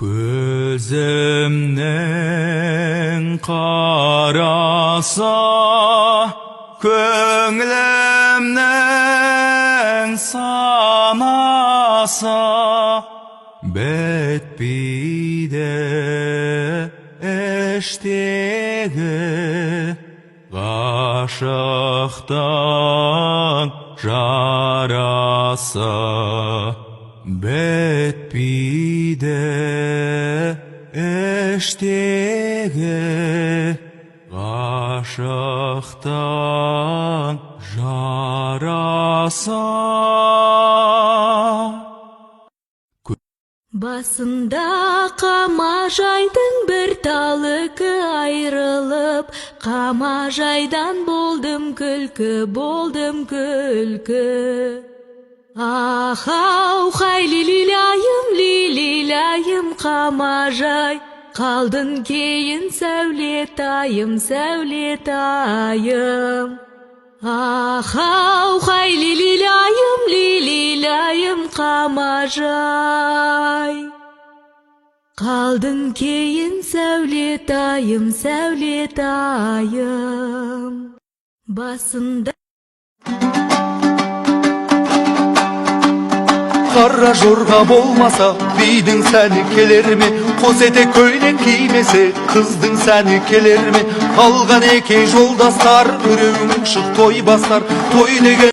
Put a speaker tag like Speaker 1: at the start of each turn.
Speaker 1: Көзімнің қараса, көңілімнің санаса, бітпейді іштегі ғашықтың жарасы. Бітпейді іштегі ғашықтың жарасы.
Speaker 2: Басында қамажайдың бір талыкы айрылып, қамажайдан болдым күлкі. Ах-ау, хай лилилайым, қамажай, қалдың кейін сәулетайым. Ах-ау, хай лилилайым, қамажай, қалдың кейін сәулетайым. Басында
Speaker 3: Қара жорға болмаса, бидің сәні келер ме? Қос етек көйлек кимесе, қыздың сәні келер ме? Қалған екен жолдастар, біреуің шық той бастар. Той деген